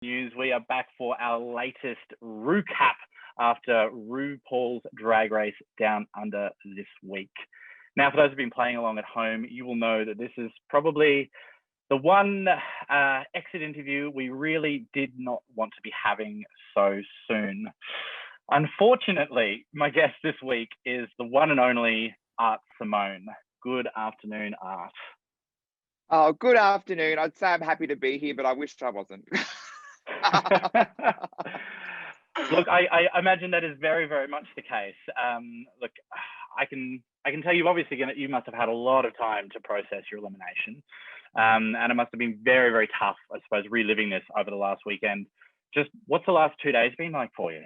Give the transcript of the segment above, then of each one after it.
news. We are back for our latest recap after RuPaul's Drag Race Down Under this week. Now, for those who've been playing along at home, you will know that this is probably the one exit interview we really did not want to be having so soon. Unfortunately, my guest this week is the one and only Art Simone. Good afternoon, Art. Oh, good afternoon. I'd say I'm happy to be here, but I wish I wasn't. Look, I imagine that is very, very much the case. Look, I can tell you obviously you must have had a lot of time to process your elimination. And it must have been very, very tough, I suppose, reliving this over the last weekend. Just what's the last 2 days been like for you?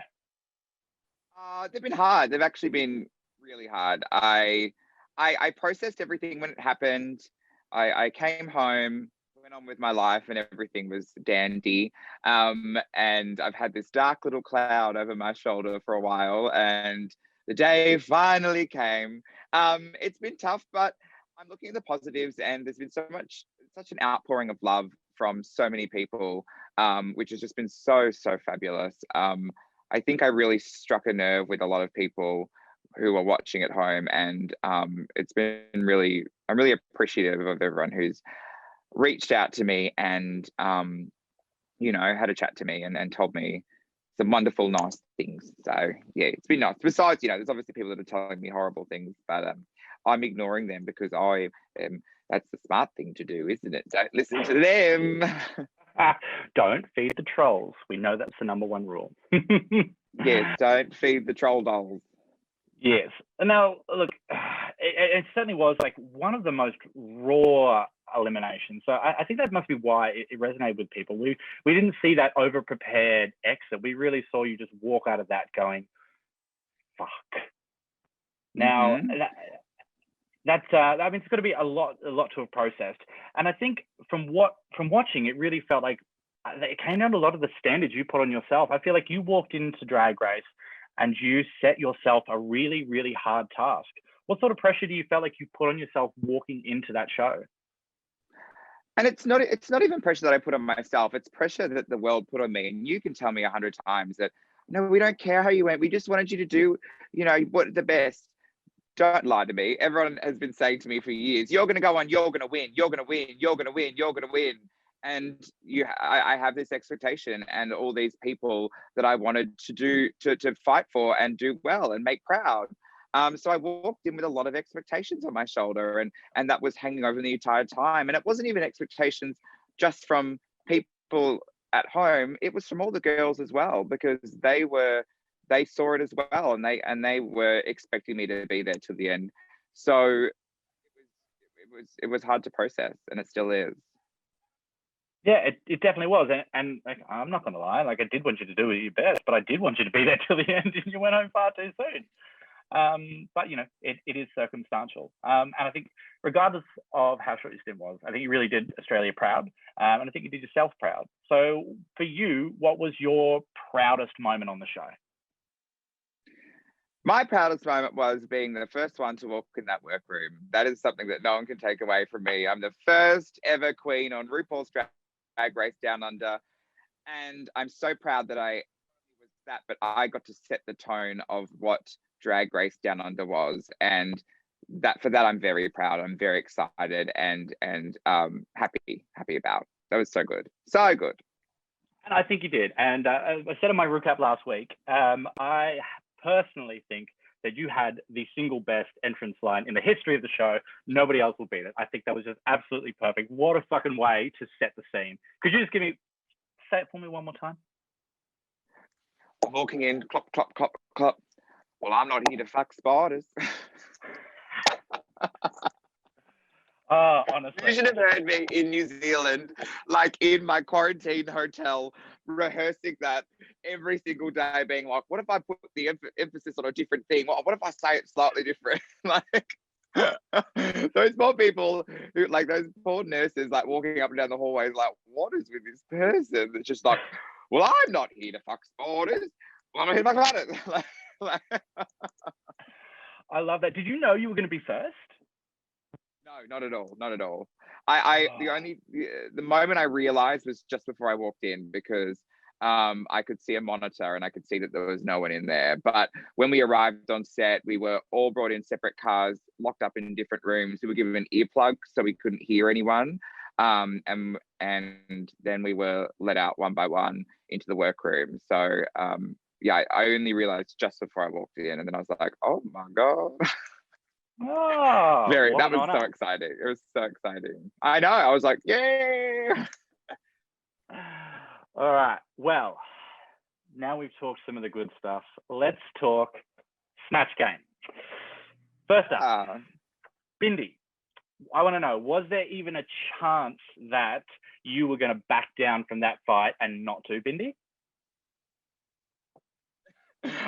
They've been hard. They've actually been really hard. I processed everything when it happened. I came home, went on with my life, and everything was dandy. And I've had this dark little cloud over my shoulder for a while, and the day finally came. It's been tough, but I'm looking at the positives, and there's been such an outpouring of love from so many people, which has just been so fabulous. I think I really struck a nerve with a lot of people who are watching at home, and it's been I'm really appreciative of everyone who's reached out to me and had a chat to me and told me some wonderful, nice things. So yeah, it's been nice. Besides, there's obviously people that are telling me horrible things, but I'm ignoring them because that's the smart thing to do, isn't it? Don't listen to them. Don't feed the trolls. We know that's the number one rule. Yes, don't feed the troll dolls. Yes. Now, look, it certainly was like one of the most raw eliminations. So I think that must be why it resonated with people. We didn't see that over-prepared exit. We really saw you just walk out of that going, fuck. Now, that's it's got to be a lot to have processed. And I think from watching, it really felt like it came down to a lot of the standards you put on yourself. I feel like you walked into Drag Race and you set yourself a really, really hard task. What sort of pressure do you feel like you put on yourself walking into that show? And it's not even pressure that I put on myself. It's pressure that the world put on me. And you can tell me 100 times that, no, we don't care how you went. We just wanted you to do, what the best. Don't lie to me. Everyone has been saying to me for years, you're going to go on, you're going to win, you're going to win, you're going to win, you're going to win. And I have this expectation and all these people that I wanted to fight for and do well and make proud. So I walked in with a lot of expectations on my shoulder, and that was hanging over the entire time. And it wasn't even expectations just from people at home. It was from all the girls as well, because they saw it as well, and they were expecting me to be there to the end. So it was hard to process, and it still is. Yeah, it definitely was. And like, I'm not going to lie, like I did want you to do your best, but I did want you to be there till the end, and you went home far too soon. But it is circumstantial. And I think regardless of how short your stint was, I think you really did Australia proud. And I think you did yourself proud. So for you, what was your proudest moment on the show? My proudest moment was being the first one to walk in that workroom. That is something that no one can take away from me. I'm the first ever queen on RuPaul's Drag Race Down Under. And I'm so proud that but I got to set the tone of what Drag Race Down Under was. And for that, I'm very proud. I'm very excited and happy about. That was so good. So good. And I think you did. And as I said in my recap last week, I personally think that you had the single best entrance line in the history of the show. Nobody else will beat it. I think that was just absolutely perfect. What a fucking way to set the scene. Could you just say it for me one more time? Walking in, clop, clop, clop, clop. Well, I'm not here to fuck spiders. Honestly. You should have heard me in New Zealand, like in my quarantine hotel, rehearsing that every single day, being like, what if I put the emphasis on a different thing? What if I say it slightly different? Like, those poor people, like those poor nurses, like walking up and down the hallways, like, what is with this person? It's just like, well, I'm not here to fuck spiders. Well, I'm here to fuck spiders. I love that. Did you know you were going to be first? No, No, not at all. Not at all. The moment I realized was just before I walked in, because I could see a monitor and I could see that there was no one in there. But when we arrived on set, we were all brought in separate cars, locked up in different rooms. We were given earplugs so we couldn't hear anyone. And then we were let out one by one into the workroom. So yeah, I only realized just before I walked in, and then I was like, oh my God. Oh, That was so exciting. It was so exciting. I know. I was like, yay. All right. Well, now we've talked some of the good stuff. Let's talk Snatch Game. First up, Bindi. I want to know, was there even a chance that you were going to back down from that fight and not do Bindi?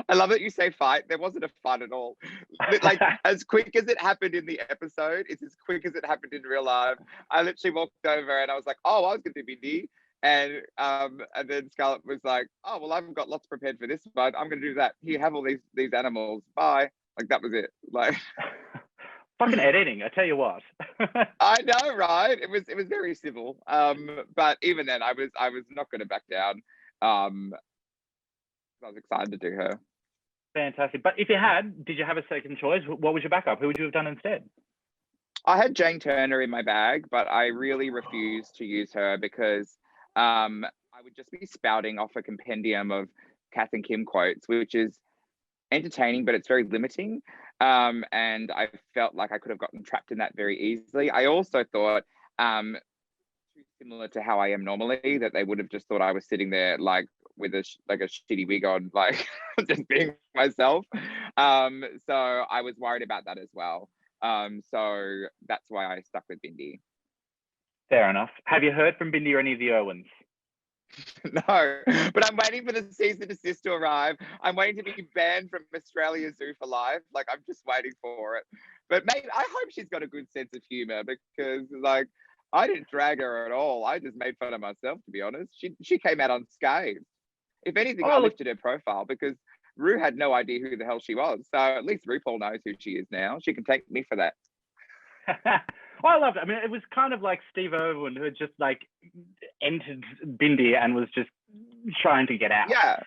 I love that you say fight. There wasn't a fight at all. Like, as quick as it happened in the episode, it's as quick as it happened in real life. I literally walked over and I was like, oh, I was going to do Bindi. And then Scarlett was like, oh, well, I've got lots prepared for this one. I'm going to do that. Here, have all these animals. Bye. Like, that was it. Like, fucking editing, I tell you what. I know, right? It was very civil. But even then, I was not going to back down. I was excited to do her. Fantastic. But if you did you have a second choice? What was your backup? Who would you have done instead? I had Jane Turner in my bag, but I really refused to use her because I would just be spouting off a compendium of Kath and Kim quotes, which is entertaining, but it's very limiting. And I felt like I could have gotten trapped in that very easily. I also thought, similar to how I am normally, that they would have just thought I was sitting there like with a shitty wig on, like just being myself. So I was worried about that as well. So that's why I stuck with Bindi. Fair enough. Have you heard from Bindi or any of the Irwins? No, but I'm waiting for the cease and desist to arrive. I'm waiting to be banned from Australia Zoo for life. Like, I'm just waiting for it. But mate, I hope she's got a good sense of humor, because like, I didn't drag her at all. I just made fun of myself, to be honest. She came out unscathed. If anything, I lifted her profile, because Ru had no idea who the hell she was. So at least RuPaul knows who she is now. She can thank me for that. I loved it. I mean, it was kind of like Steve Irwin, who had just like entered Bindi and was just trying to get out. Yeah.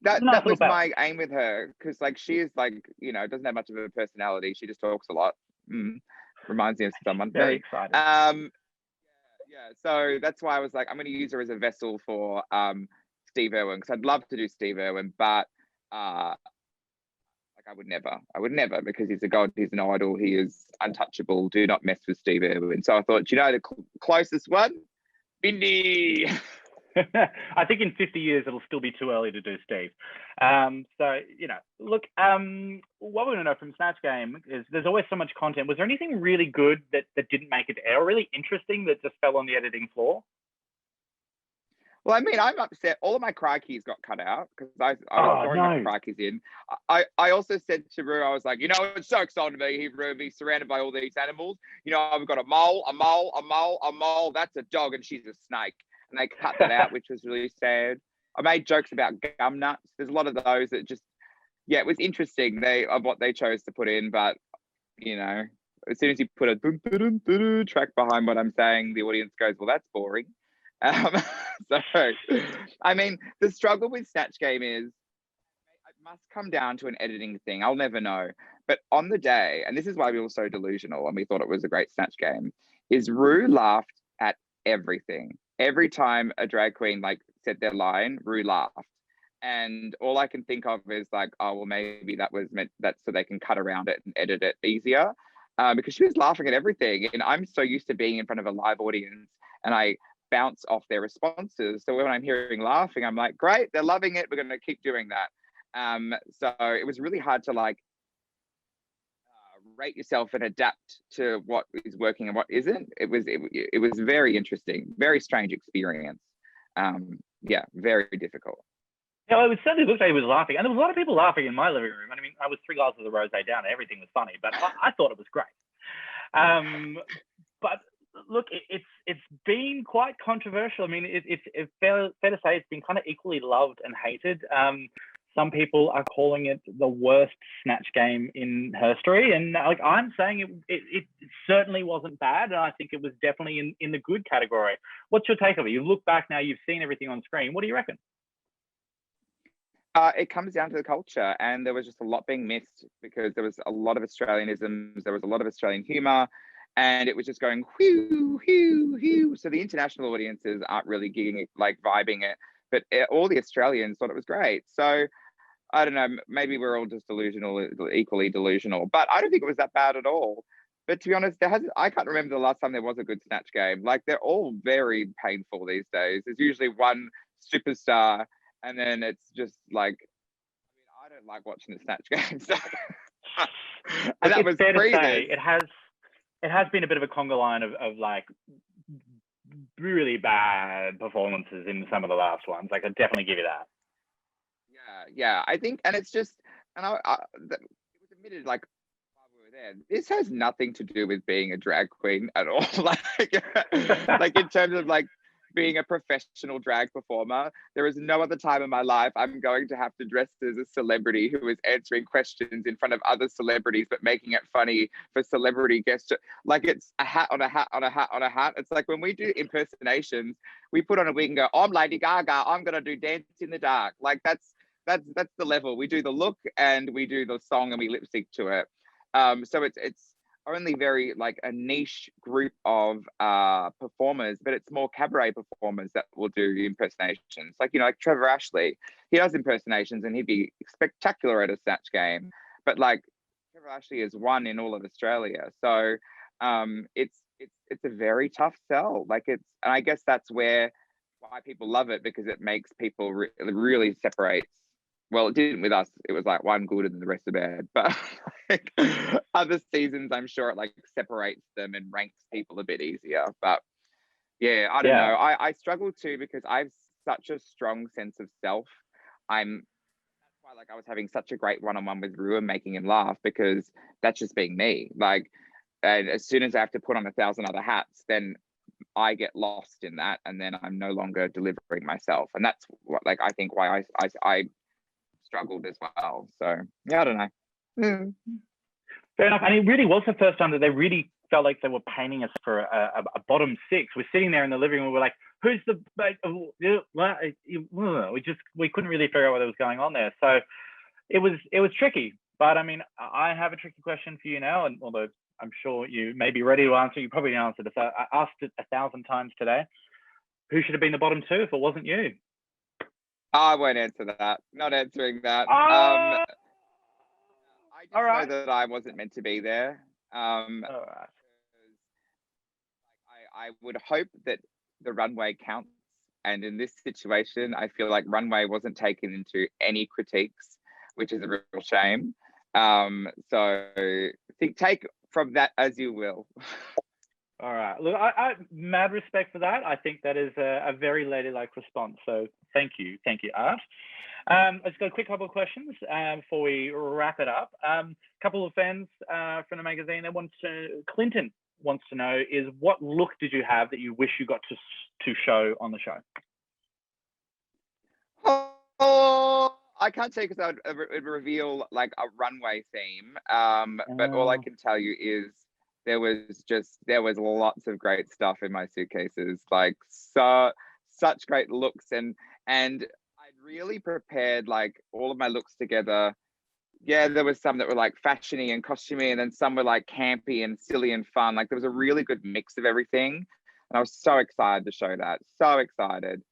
That was my aim with her, because like, she is like, doesn't have much of a personality. She just talks a lot. Reminds me of someone. Very excited. Yeah. So that's why I was like, I'm going to use her as a vessel for Steve Irwin, because I'd love to do Steve Irwin, but like, I would never, because he's a god, he's an idol, he is untouchable. Do not mess with Steve Irwin. So I thought, the closest one, Bindi. I think in 50 years it'll still be too early to do Steve. So look, what we're going to know from Snatch Game is there's always so much content. Was there anything really good that didn't make it to air, really interesting that just fell on the editing floor? Well, I mean, I'm upset. All of my cry keys got cut out, because I was throwing my cry keys in. I also said to Ru, I was like, it's so exciting to be here, Ru, be surrounded by all these animals. I've got a mole, a mole, a mole, a mole. That's a dog, and she's a snake. And they cut that out, which was really sad. I made jokes about gum nuts. There's a lot of those that just, it was interesting of what they chose to put in, but as soon as you put a dun, dun, dun, dun, track behind what I'm saying, the audience goes, well, that's boring. So, I mean, the struggle with Snatch Game is, it must come down to an editing thing. I'll never know. But on the day, and this is why we were so delusional and we thought it was a great Snatch Game, is Ru laughed at everything. Every time a drag queen said their line, Ru laughed. And all I can think of is like, oh, well, maybe that was meant that so they can cut around it and edit it easier. Because she was laughing at everything. And I'm so used to being in front of a live audience, and I bounce off their responses. So when I'm hearing laughing, I'm like, great, they're loving it. We're going to keep doing that. So it was really hard to rate yourself and adapt to what is working and what isn't. It was very interesting, very strange experience. Very difficult. Yeah, it certainly looked like he was laughing, and there was a lot of people laughing in my living room. I mean, I was 3 glasses of rosé down, and everything was funny, but I thought it was great. But look, it's been quite controversial. I mean, it's fair to say it's been kind of equally loved and hated. Some people are calling it the worst Snatch game in history, and like I'm saying, it certainly wasn't bad, and I think it was definitely in the good category. What's your take of it? You look back now, you've seen everything on screen. What do you reckon? It comes down to the culture, and there was just a lot being missed because there was a lot of Australianisms, there was a lot of Australian humour, and it was just going whew, whew, whew. So the international audiences aren't really gigging it, like vibing it, but all the Australians thought it was great. So I don't know, maybe we're all just delusional, equally delusional, but I don't think it was that bad at all. But to be honest, I can't remember the last time there was a good Snatch game. Like, they're all very painful these days. There's usually one superstar, and then it's just like, I don't like watching the Snatch games. And that was fair crazy. to say, it has been a bit of a conga line of like really bad performances in some of the last ones. Like, I definitely give you that. Yeah, I think, and it's just, and it was admitted, like, while we were there, this has nothing to do with being a drag queen at all. like in terms of like being a professional drag performer, there is no other time in my life I'm going to have to dress as a celebrity who is answering questions in front of other celebrities, but making it funny for celebrity guests. Like, it's a hat on a hat on a hat on a hat. It's like when we do impersonations, we put on a wig and go, I'm Lady Gaga, I'm going to do Dance in the Dark. Like, that's the level. We do the look and we do the song and we lip sync to it. So it's only very like a niche group of performers, but it's more cabaret performers that will do impersonations. Like, like Trevor Ashley, he does impersonations and he'd be spectacular at a Snatch game. But like, Trevor Ashley is one in all of Australia, so it's a very tough sell. Like, and I guess that's why people love it, because it makes people really separates. Well, it didn't with us. It was like one good and the rest are bad. But like, other seasons, I'm sure it like separates them and ranks people a bit easier. But yeah, I don't know. I struggle too, because I've such a strong sense of self. That's why like I was having such a great one-on-one with Ru and making him laugh, because that's just being me. Like, and as soon as I have to put on 1,000 other hats, then I get lost in that, and then I'm no longer delivering myself. And that's what, like, I think why I struggled as well. So yeah, I don't know. Fair enough. And it really was the first time that they really felt like they were painting us for a bottom six. We're sitting there in the living room, we're like, who's the we couldn't really figure out what was going on there. So it was tricky. But I mean, I have a tricky question for you now, and although I'm sure you may be ready to answer, you probably answered it. I asked it 1,000 times today. Who should have been the bottom two if it wasn't you? I won't answer that. Not answering that. I just know that I wasn't meant to be there. All right. I would hope that the runway counts. And in this situation, I feel like runway wasn't taken into any critiques, which is a real shame. So take from that as you will. All right. Look, I mad respect for that. I think that is a very ladylike response. So thank you, Art. Let's go a quick couple of questions before we wrap it up. A couple of fans from the magazine, Clinton wants to know is, what look did you have that you wish you got to show on the show? Oh, I can't say, because I would reveal like a runway theme. But all I can tell you is there was lots of great stuff in my suitcases, like such great looks, and I'd really prepared like all of my looks together. Yeah, there was some that were like fashiony and costumey, and then some were like campy and silly and fun. Like, there was a really good mix of everything, and I was so excited to show that. So excited.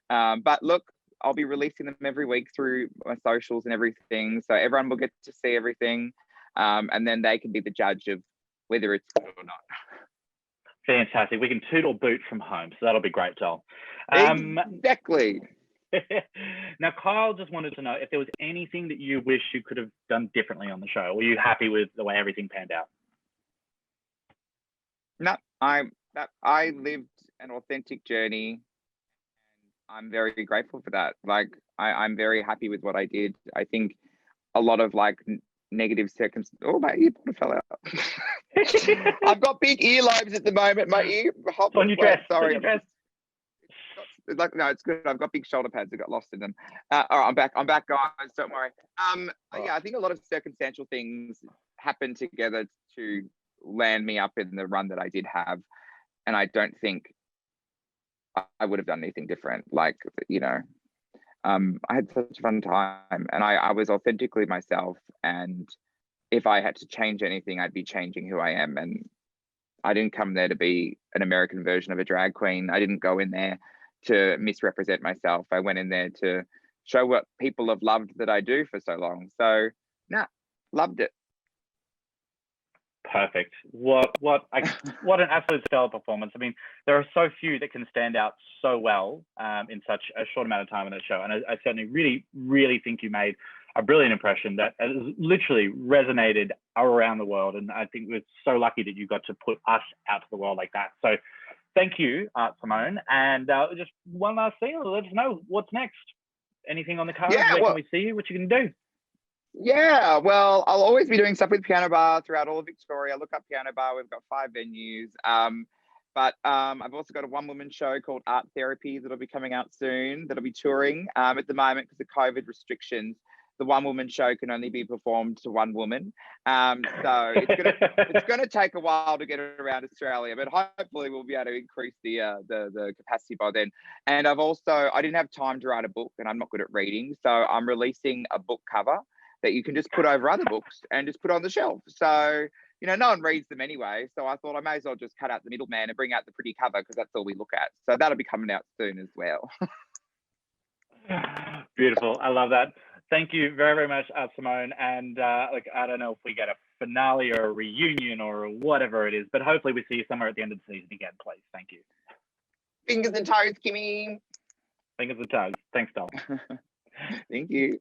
But look, I'll be releasing them every week through my socials and everything, so everyone will get to see everything, and then they can be the judge of whether it's good or not. Fantastic. We can toot or boot from home, so that'll be great, Joel. Exactly. Now, Kyle just wanted to know if there was anything that you wish you could have done differently on the show. Were you happy with the way everything panned out? No, I lived an authentic journey, and I'm very grateful for that. Like, I'm very happy with what I did. I think a lot of like negative circumstances. Oh, my earphone fell out. I've got big earlobes at the moment. My ear. On your dress. Sorry. like, no, it's good. I've got big shoulder pads. I got lost in them. All right, I'm back. I'm back, guys. Don't worry. Yeah, I think a lot of circumstantial things happened together to land me up in the run that I did have, and I don't think I would have done anything different. Like, you know, I had such a fun time, and I was authentically myself. And if I had to change anything, I'd be changing who I am. And I didn't come there to be an American version of a drag queen. I didn't go in there to misrepresent myself. I went in there to show what people have loved that I do for so long. So, nah, loved it. Perfect. What an absolute stellar performance. I mean, there are so few that can stand out so well in such a short amount of time on the show. And I certainly really think you made a brilliant impression that has literally resonated around the world. And I think we're so lucky that you got to put us out to the world like that. So thank you, Simone. And just one last thing, let us know what's next. Anything on the card? Yeah, Where can we see you? What you can do? Yeah, well, I'll always be doing stuff with Piano Bar throughout all of Victoria. Look up Piano Bar. We've got 5 venues. But I've also got a one-woman show called Art Therapy that'll be coming out soon. That'll be touring. At the moment, because of COVID restrictions, the one-woman show can only be performed to one woman. So it's gonna take a while to get around Australia, but hopefully we'll be able to increase the capacity by then. And I didn't have time to write a book, and I'm not good at reading, so I'm releasing a book cover that you can just put over other books and just put on the shelf. So, you know, no one reads them anyway. So I thought I may as well just cut out the middleman and bring out the pretty cover, because that's all we look at. So that'll be coming out soon as well. Beautiful. I love that. Thank you very much, Simone. And like, I don't know if we get a finale or a reunion or whatever it is, but hopefully we see you somewhere at the end of the season again, please. Thank you. Fingers and toes, Kimmy. Fingers and toes. Thanks, Dol. Thank you.